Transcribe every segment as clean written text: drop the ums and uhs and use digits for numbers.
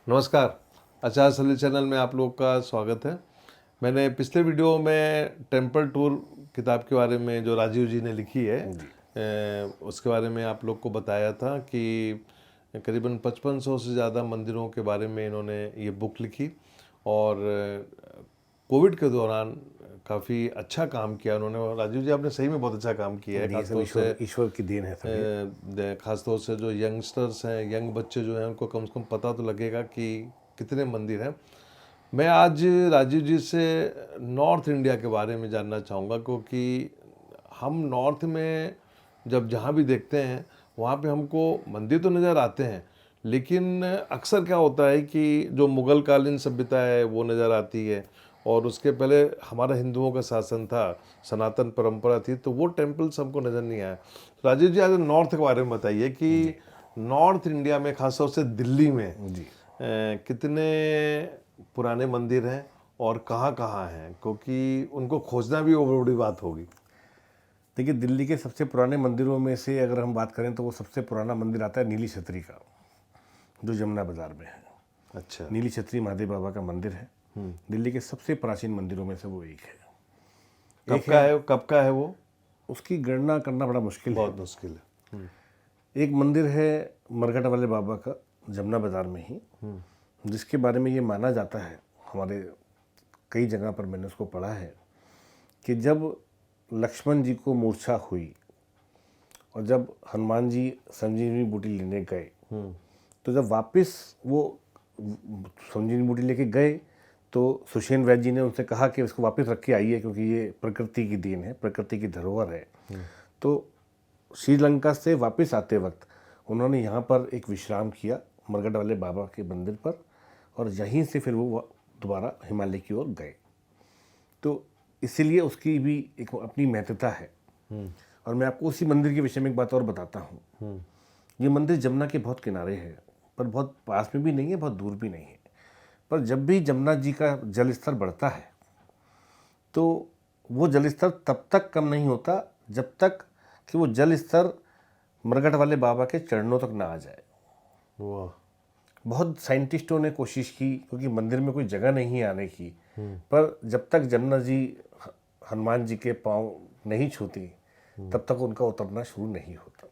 नमस्कार। आचार सलील चैनल में आप लोग का स्वागत है। मैंने पिछले वीडियो में टेम्पल टूर किताब के बारे में जो राजीव जी ने लिखी है उसके बारे में आप लोग को बताया था कि करीबन 5500 से ज़्यादा मंदिरों के बारे में इन्होंने ये बुक लिखी और कोविड के दौरान काफ़ी अच्छा काम किया उन्होंने। और राजीव जी आपने सही में बहुत अच्छा काम किया है, खासतौर से ईश्वर की देन है। खासतौर से जो यंगस्टर्स हैं, यंग बच्चे जो हैं, उनको कम से कम पता तो लगेगा कि कितने मंदिर हैं। मैं आज राजीव जी से नॉर्थ इंडिया के बारे में जानना चाहूँगा, क्योंकि हम नॉर्थ में जब जहाँ भी देखते हैं वहाँ पे हमको मंदिर तो नज़र आते हैं, लेकिन अक्सर क्या होता है कि जो मुग़ल कालीन सभ्यता है वो नज़र आती है, और उसके पहले हमारा हिंदुओं का शासन था, सनातन परंपरा थी, तो वो टेम्पल्स हमको नज़र नहीं आया। तो राजीव जी आज नॉर्थ के बारे में बताइए कि नॉर्थ इंडिया में, खासतौर से दिल्ली में कितने पुराने मंदिर हैं और कहाँ कहाँ हैं, क्योंकि उनको खोजना भी वो बड़ी बात होगी। देखिए, दिल्ली के सबसे पुराने मंदिरों में से अगर हम बात करें तो वो सबसे पुराना मंदिर आता है नीली छतरी का, जो जमुना बाजार में है। अच्छा। नीली छतरी महादेव बाबा का मंदिर है। दिल्ली के सबसे प्राचीन मंदिरों में से वो एक है। कब का है वो? उसकी गणना करना बड़ा मुश्किल है, बहुत मुश्किल है। एक मंदिर है मरघट वाले बाबा का, जमुना बाजार में ही, जिसके बारे में ये माना जाता है, हमारे कई जगह पर मैंने उसको पढ़ा है, कि जब लक्ष्मण जी को मूर्छा हुई और जब हनुमान जी संजीवनी बूटी लेने गए, तो जब वापस वो संजीवनी बूटी लेके गए तो सुषेण वैद्य जी ने उनसे कहा कि इसको वापस रख के आइए, क्योंकि ये प्रकृति की देन है, प्रकृति की धरोहर है। तो श्रीलंका से वापस आते वक्त उन्होंने यहाँ पर एक विश्राम किया मरघट वाले बाबा के मंदिर पर, और यहीं से फिर वो दोबारा हिमालय की ओर गए। तो इसीलिए उसकी भी एक अपनी महत्वता है। और मैं आपको उसी मंदिर के विषय में एक बात और बताता हूँ। ये मंदिर जमुना के बहुत किनारे है, पर बहुत पास में भी नहीं है, बहुत दूर भी नहीं है। पर जब भी जमुना जी का जल स्तर बढ़ता है तो वो जल स्तर तब तक कम नहीं होता जब तक कि वो जल स्तर मरघट वाले बाबा के चरणों तक ना आ जाए। वाह। बहुत साइंटिस्टों ने कोशिश की, क्योंकि मंदिर में कोई जगह नहीं है आने की, पर जब तक जमुना जी हनुमान जी के पांव नहीं छूती तब तक उनका उतरना शुरू नहीं होता।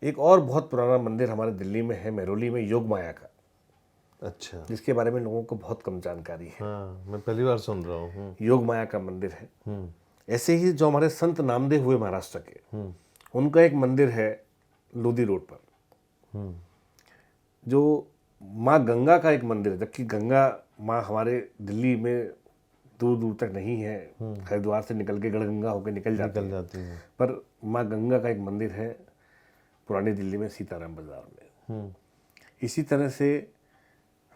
एक और बहुत पुराना मंदिर हमारे दिल्ली में है, मेहरौली में, योग माया का। अच्छा। जिसके बारे में लोगों को बहुत कम जानकारी है। हाँ, मैं पहली बार सुन रहा हूँ। योग माया का मंदिर है। ऐसे ही जो हमारे संत नामदेव हुए महाराष्ट्र के, उनका एक मंदिर है लोधी रोड पर, जो माँ गंगा का एक मंदिर है। जबकि गंगा माँ हमारे दिल्ली में दूर दूर तक नहीं है, हरिद्वार से निकल के गढ़गंगा होकर निकल जाती है। पर माँ गंगा का एक मंदिर है पुरानी दिल्ली में, सीताराम बाजार में। इसी तरह से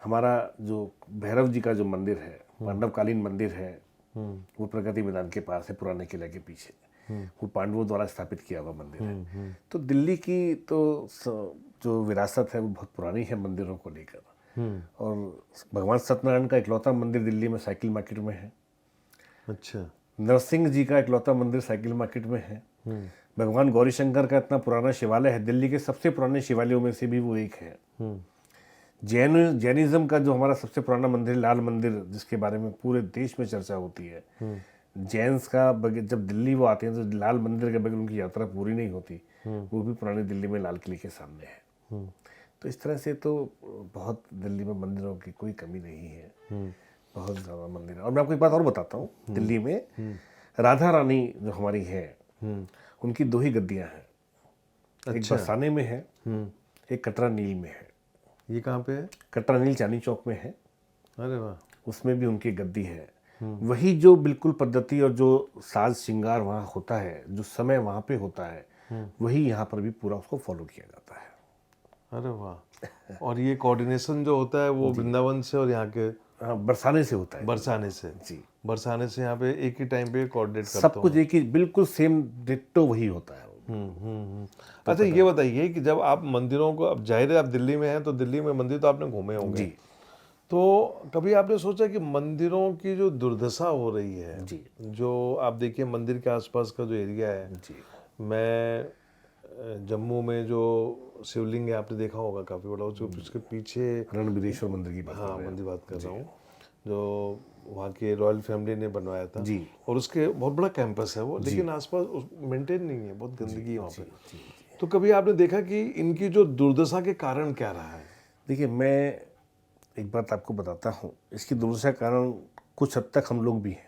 हमारा जो भैरव जी का जो मंदिर है, पांडवकालीन मंदिर है, वो प्रगति मैदान के पास है, पुराने किले के पीछे। वो पांडवों द्वारा स्थापित किया हुआ मंदिर है। तो दिल्ली की तो जो विरासत है वो बहुत पुरानी है मंदिरों को लेकर। और भगवान सत्यनारायण का इकलौता मंदिर दिल्ली में साइकिल मार्केट में है। अच्छा। नरसिंह जी का इकलौता मंदिर साइकिल मार्केट में है। भगवान गौरीशंकर का इतना पुराना शिवालय है, दिल्ली के सबसे पुराने शिवालयों में से भी वो एक है। जैनिज्म का जो हमारा सबसे पुराना मंदिर, लाल मंदिर, जिसके बारे में पूरे देश में चर्चा होती है। जैन्स का जब दिल्ली वो आते हैं तो लाल मंदिर के बगैर उनकी यात्रा पूरी नहीं होती। वो भी पुरानी दिल्ली में लाल किले के सामने है। तो इस तरह से तो बहुत दिल्ली में मंदिरों की कोई कमी नहीं है, बहुत ज़्यादा मंदिर है। और मैं आपको एक बात और बताता हूँ, दिल्ली में राधा रानी जो हमारी है, उनकी दो ही गद्दियाँ हैं। एक बरसाने में है, एक कटरा नील में है। ये कहाँ पे है? कटरा नील चांदनी चौक में है। अरे वाह। उसमें भी उनकी गद्दी है। वही जो बिल्कुल पद्धति और जो साज श्रृंगार वहाँ होता है, जो समय वहाँ पे होता है, वही यहाँ पर भी पूरा उसको फॉलो किया जाता है। अरे वाह। और ये कोऑर्डिनेशन जो होता है वो वृंदावन से और यहाँ के, हाँ, बरसाने से होता है। बरसाने से जी, बरसाने से यहाँ पे एक ही टाइम पे कोऑर्डिनेट करता सब कुछ एक ही, बिल्कुल सेम डिट्टो वही होता है। अच्छा, ये बताइए कि जब आप मंदिरों को, अब जाहिर है आप दिल्ली में हैं तो दिल्ली में मंदिर तो आपने घूमे होंगे, तो कभी आपने सोचा कि मंदिरों की जो दुर्दशा हो रही है, जो आप देखिए मंदिर के आसपास का जो एरिया है, मैं जम्मू में जो शिवलिंग है आपने देखा होगा काफ़ी बड़ा, उसके पीछे रणबीरेश्वर मंदिर की बात कर हाँ रहे हैं मंदिर बात कर रहा हूँ, जो वहाँ के रॉयल फैमिली ने बनवाया था जी। और उसके बहुत बड़ा कैंपस है वो, लेकिन आसपास मेंटेन नहीं है, बहुत गंदगी है वहाँ पे। तो कभी आपने देखा कि इनकी जो दुर्दशा के कारण क्या रहा है? देखिए, मैं एक बात आपको बताता हूँ, इसकी दुर्दशा का कारण कुछ हद तक हम लोग भी हैं।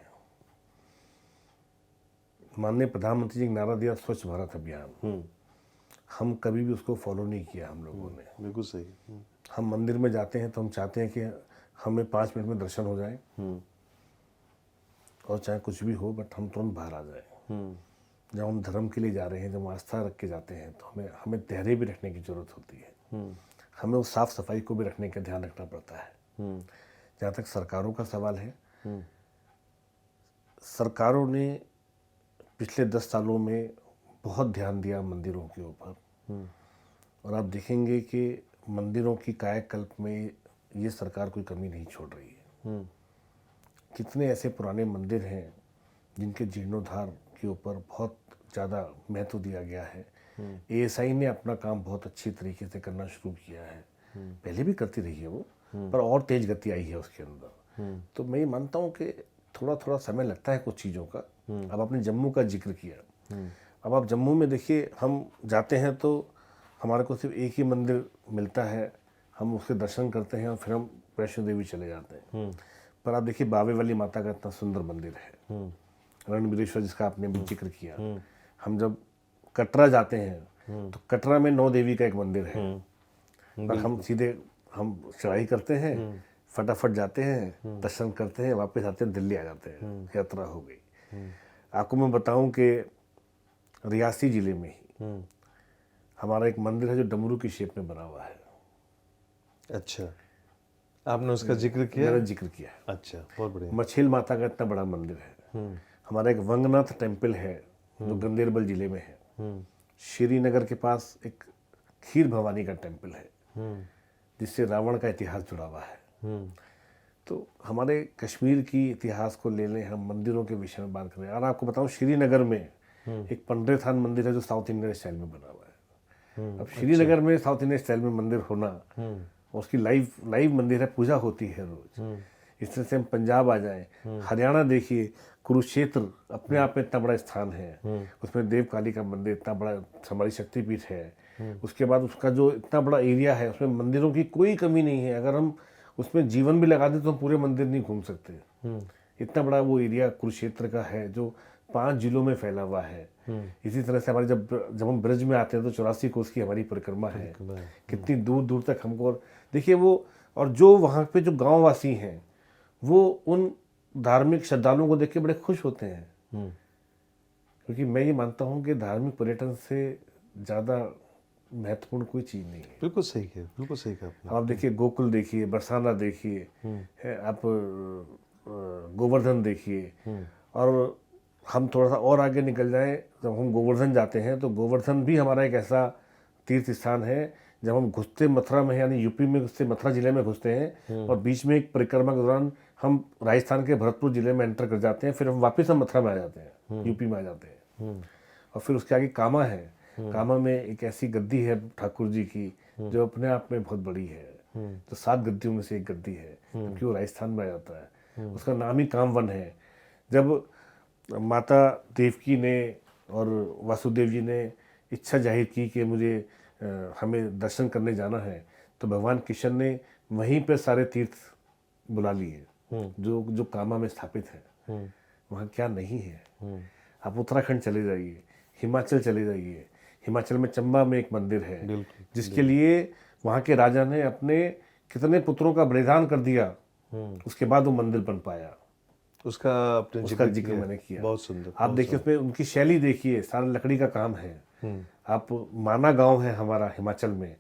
माननीय प्रधानमंत्री जी ने नारा दिया स्वच्छ भारत अभियान, हम कभी भी उसको फॉलो नहीं किया हम लोगों ने। बिल्कुल सही। हम मंदिर में जाते हैं तो हम चाहते हैं कि हमें 5 मिनट में दर्शन हो जाए और चाहे कुछ भी हो, बट हम तुरंत बाहर आ जाए। जब हम धर्म के लिए जा रहे हैं, जब हम आस्था रख के जाते हैं, तो हमें धैर्य भी रखने की जरूरत होती है। हमें उस साफ सफाई को भी रखने का ध्यान रखना पड़ता है। जहाँ तक सरकारों का सवाल है, सरकारों ने पिछले 10 सालों में बहुत ध्यान दिया मंदिरों के ऊपर, और आप देखेंगे कि मंदिरों की कायाकल्प में ये सरकार कोई कमी नहीं छोड़ रही है। कितने ऐसे पुराने मंदिर हैं जिनके जीर्णोद्धार के ऊपर बहुत ज़्यादा महत्व दिया गया है। एएसआई ने अपना काम बहुत अच्छी तरीके से करना शुरू किया है, पहले भी करती रही है वो, पर और तेज गति आई है उसके अंदर। तो मैं ये मानता हूँ कि थोड़ा थोड़ा समय लगता है कुछ चीज़ों का। अब आपने जम्मू का जिक्र किया, अब आप जम्मू में देखिए, हम जाते हैं तो हमारे को सिर्फ एक ही मंदिर मिलता है, हम उसके दर्शन करते हैं और फिर हम वैष्णो देवी चले जाते हैं। पर आप देखिए, बावे वाली माता का इतना सुंदर मंदिर है, रणबीरेश्वर जिसका आपने भी जिक्र किया। हम जब कटरा जाते हैं तो कटरा में 9 देवी का एक मंदिर है, पर हम सीधे हम चढ़ाई करते हैं, फटाफट जाते हैं, दर्शन करते हैं, वापस आते हैं, दिल्ली आ जाते हैं, यात्रा हो गई। आपको मैं बताऊं कि रियासी जिले में ही हमारा एक मंदिर है जो डमरू की शेप में बना हुआ है। अच्छा, आपने उसका जिक्र किया? मैंने जिक्र किया है। अच्छा, बहुत बढ़िया। मछेल माता का इतना बड़ा मंदिर है। हमारा एक वंगनाथ टेम्पल है जो गंदेरबल जिले में है। श्रीनगर के पास एक खीर भवानी का टेम्पल है जिससे रावण का इतिहास जुड़ा हुआ है। तो हमारे कश्मीर की इतिहास को ले लें, हम मंदिरों के विषय में बात करें, और आपको बताऊं, श्रीनगर में एक पंडे-थान मंदिर है जो साउथ इंडियन स्टाइल में बना हुआ है। अब श्रीनगर में साउथ इंडियन स्टाइल में मंदिर होना, और उसकी लाइव मंदिर है, पूजा होती है रोज। इस तरह से हम पंजाब आ जाएं, हरियाणा देखिए, कुरुक्षेत्र अपने आप में इतना बड़ा स्थान है, उसमें देव काली का मंदिर इतना बड़ा हमारी शक्तिपीठ है। उसके बाद उसका जो इतना बड़ा एरिया है, उसमें मंदिरों की कोई कमी नहीं है। अगर हम उसमें जीवन भी लगा दें तो हम पूरे मंदिर नहीं घूम सकते। इतना बड़ा वो एरिया कुरुक्षेत्र का है जो 5 जिलों में फैला हुआ है। इसी तरह से हमारे जब हम ब्रज में आते हैं तो 84 कोस की हमारी परिक्रमा है, कितनी दूर दूर तक हमको। और देखिए वो, और जो वहाँ पे जो गाँववासी हैं वो उन धार्मिक श्रद्धालुओं को देख के बड़े खुश होते हैं, क्योंकि मैं ये मानता हूँ कि धार्मिक पर्यटन से ज़्यादा महत्वपूर्ण कोई चीज़ नहीं है। बिल्कुल सही है, बिल्कुल सही कहा आपने। आप देखिए, गोकुल देखिए, बरसाना देखिए, आप गोवर्धन देखिए, और हम थोड़ा सा और आगे निकल जाएं, जब हम गोवर्धन जाते हैं तो गोवर्धन भी हमारा एक ऐसा तीर्थ स्थान है। जब हम घुसते मथुरा में, यानी यूपी में घुसते, मथुरा जिले में घुसते हैं, और बीच में एक परिक्रमा के दौरान हम राजस्थान के भरतपुर जिले में एंटर कर जाते हैं, फिर हम वापस हम मथुरा में आ जाते हैं, यूपी में आ जाते हैं। और फिर उसके आगे कामा है। कामा में एक ऐसी गद्दी है ठाकुर जी की जो अपने आप में बहुत बड़ी है, जो 7 गद्दियों में से एक गद्दी है, क्योंकि वो राजस्थान में आ जाता है। उसका नाम ही कामवन है। जब माता देवकी ने और वासुदेव जी ने इच्छा जाहिर की कि मुझे हमें दर्शन करने जाना है, तो भगवान कृष्ण ने वहीं पे सारे तीर्थ बुला लिए जो जो कामा में स्थापित है। वहाँ क्या नहीं है? आप उत्तराखंड चले जाइए, हिमाचल चले जाइए, हिमाचल में चंबा में एक मंदिर है जिसके लिए वहाँ के राजा ने अपने कितने पुत्रों का बलिदान कर दिया, उसके बाद वो मंदिर बन पाया। उसका जिक्र मैंने किया। बहुत सुंदर। आप देखिए उसमें उनकी शैली देखिए, सारा लकड़ी का काम है। आप माना गांव है हमारा हिमाचल में,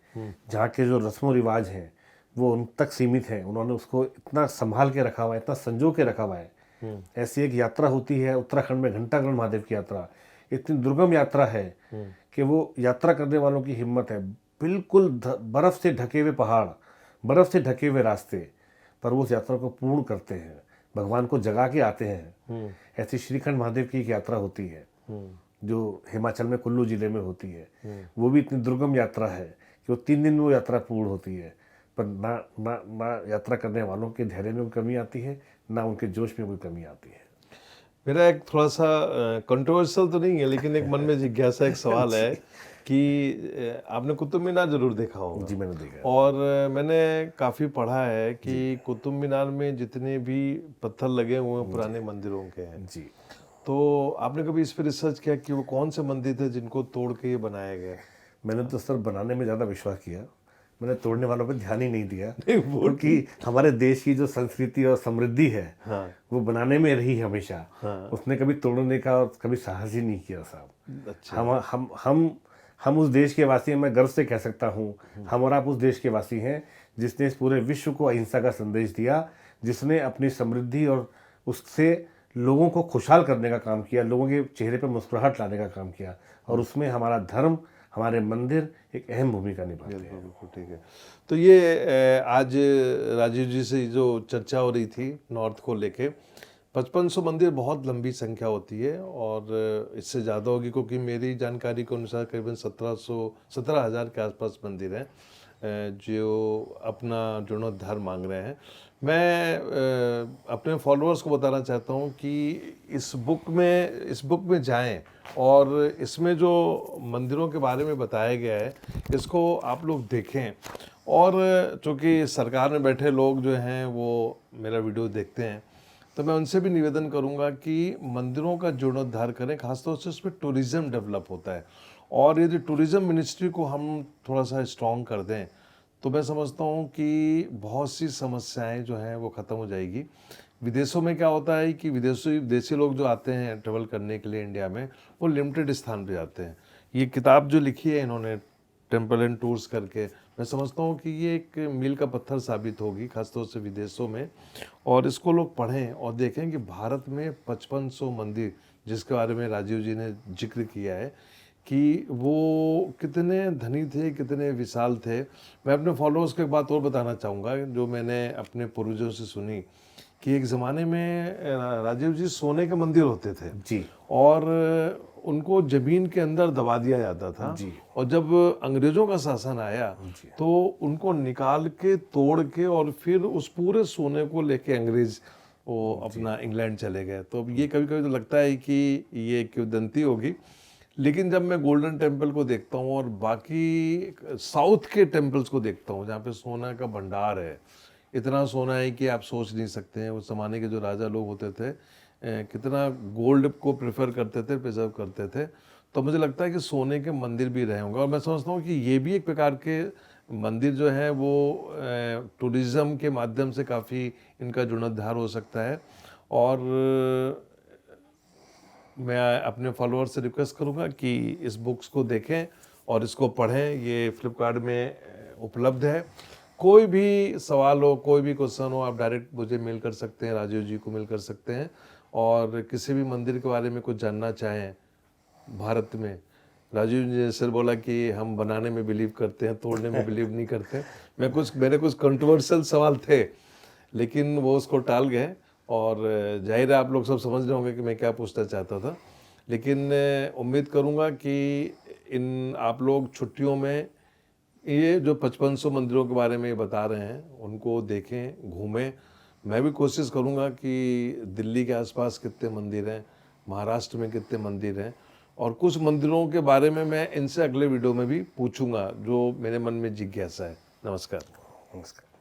जहाँ के जो रस्मों रिवाज हैं वो उन तक सीमित है। उन्होंने उसको इतना संभाल के रखा हुआ है, इतना संजो के रखा हुआ है। ऐसी एक यात्रा होती है उत्तराखंड में, घंटागढ़ महादेव की यात्रा, इतनी दुर्गम यात्रा है कि वो यात्रा करने वालों की हिम्मत है। बिल्कुल बर्फ से ढके हुए पहाड़, बर्फ से ढके हुए रास्ते, पर वो उस यात्रा को पूर्ण करते हैं, भगवान को जगा के आते हैं। ऐसी श्रीखंड महादेव की एक यात्रा होती है, जो हिमाचल में कुल्लू जिले में होती है, वो भी इतनी दुर्गम यात्रा है कि वो 3 दिन में वो यात्रा पूर्ण होती है, पर ना ना ना यात्रा करने वालों के धैर्य में कोई कमी आती है, ना उनके जोश में कोई कमी आती है। मेरा एक थोड़ा सा कंट्रोवर्शियल तो नहीं है, लेकिन एक मन में जिज्ञासा, एक सवाल है कि आपने कुतुब मीनार जरूर देखा होगा। जी, मैंने देखा है। और मैंने काफ़ी पढ़ा है कि कुतुब मीनार में जितने भी पत्थर लगे हुए हैं पुराने मंदिरों के हैं। जी, तो आपने कभी इस पर रिसर्च किया कि वो कौन से मंदिर थे जिनको तोड़ के ये बनाया गया? मैंने तो सर बनाने में ज़्यादा विश्वास किया, मैंने तोड़ने वालों पर ध्यान ही नहीं दिया, क्योंकि हमारे देश की जो संस्कृति और समृद्धि है, हाँ, वो बनाने में रही हमेशा। हाँ। उसने कभी तोड़ने का और कभी साहस ही नहीं किया साहब। अच्छा। हम उस देश के वासी हैं, मैं गर्व से कह सकता हूँ, हम और आप उस देश के वासी हैं जिसने इस पूरे विश्व को अहिंसा का संदेश दिया, जिसने अपनी समृद्धि और उससे लोगों को खुशहाल करने का काम किया, लोगों के चेहरे पर मुस्कुराहट लाने का काम किया, और उसमें हमारा धर्म, हमारे मंदिर एक अहम भूमिका निभाते हैं। बिल्कुल, ठीक है। तो ये आज राजीव जी से जो चर्चा हो रही थी नॉर्थ को लेके, 5500 मंदिर बहुत लंबी संख्या होती है और इससे ज़्यादा होगी, क्योंकि मेरी जानकारी के अनुसार करीबन 17,000 के आसपास मंदिर हैं जो अपना जीर्णोद्धार मांग रहे हैं। मैं अपने फॉलोअर्स को बताना चाहता हूँ कि इस बुक में जाएं और इसमें जो मंदिरों के बारे में बताया गया है इसको आप लोग देखें। और चूँकि सरकार में बैठे लोग जो हैं वो मेरा वीडियो देखते हैं, तो मैं उनसे भी निवेदन करूंगा कि मंदिरों का जीर्णोद्धार करें, खासतौर से उसमें टूरिज़्म डेवलप होता है। और यदि टूरिज़्म मिनिस्ट्री को हम थोड़ा सा स्ट्रॉन्ग कर दें तो मैं समझता हूँ कि बहुत सी समस्याएं जो हैं वो ख़त्म हो जाएगी। विदेशों में क्या होता है कि विदेशी लोग जो आते हैं ट्रेवल करने के लिए इंडिया में, वो लिमिटेड स्थान पे जाते हैं। ये किताब जो लिखी है इन्होंने टेम्पल एंड टूर्स करके, मैं समझता हूँ कि ये एक मील का पत्थर साबित होगी खासतौर से विदेशों में। और इसको लोग पढ़ें और देखें कि भारत में 5500 मंदिर जिसके बारे में राजीव जी ने जिक्र किया है कि वो कितने धनी थे, कितने विशाल थे। मैं अपने फॉलोअर्स को एक बात और बताना चाहूँगा जो मैंने अपने पूर्वजों से सुनी कि एक ज़माने में राजीव जी सोने के मंदिर होते थे जी, और उनको ज़मीन के अंदर दबा दिया जाता था। जी। और जब अंग्रेज़ों का शासन आया तो उनको निकाल के तोड़ के और फिर उस पूरे सोने को लेके अंग्रेज़ वो अपना इंग्लैंड चले गए। तो अब ये कभी कभी तो लगता है कि ये किंवदंती होगी, लेकिन जब मैं गोल्डन टेम्पल को देखता हूँ और बाकी साउथ के टेम्पल्स को देखता हूँ जहाँ पे सोना का भंडार है, इतना सोना है कि आप सोच नहीं सकते हैं। उस ज़माने के जो राजा लोग होते थे कितना गोल्ड को प्रेफर करते थे, प्रिजर्व करते थे। तो मुझे लगता है कि सोने के मंदिर भी रहे होंगे और मैं समझता हूँ कि ये भी एक प्रकार के मंदिर जो है वो टूरिज़्म के माध्यम से काफ़ी इनका जीर्णोद्धार हो सकता है। और मैं अपने फॉलोअर से रिक्वेस्ट करूंगा कि इस बुक्स को देखें और इसको पढ़ें। ये फ्लिपकार्ट में उपलब्ध है। कोई भी सवाल हो, कोई भी क्वेश्चन हो, आप डायरेक्ट मुझे मेल कर सकते हैं, राजीव जी को मेल कर सकते हैं। और किसी भी मंदिर के बारे में कुछ जानना चाहें भारत में, राजीव जी ने सर बोला कि हम बनाने में बिलीव करते हैं, तोड़ने में बिलीव नहीं करते। मेरे कुछ कंट्रोवर्शियल सवाल थे लेकिन वो उसको टाल गए और जाहिर है आप लोग सब समझ रहे होंगे कि मैं क्या पूछना चाहता था। लेकिन उम्मीद करूंगा कि इन आप लोग छुट्टियों में ये जो 5500 मंदिरों के बारे में बता रहे हैं उनको देखें, घूमें। मैं भी कोशिश करूंगा कि दिल्ली के आसपास कितने मंदिर हैं, महाराष्ट्र में कितने मंदिर हैं, और कुछ मंदिरों के बारे में मैं इनसे अगले वीडियो में भी पूछूंगा जो मेरे मन में जिज्ञासा है। नमस्कार। नमस्कार।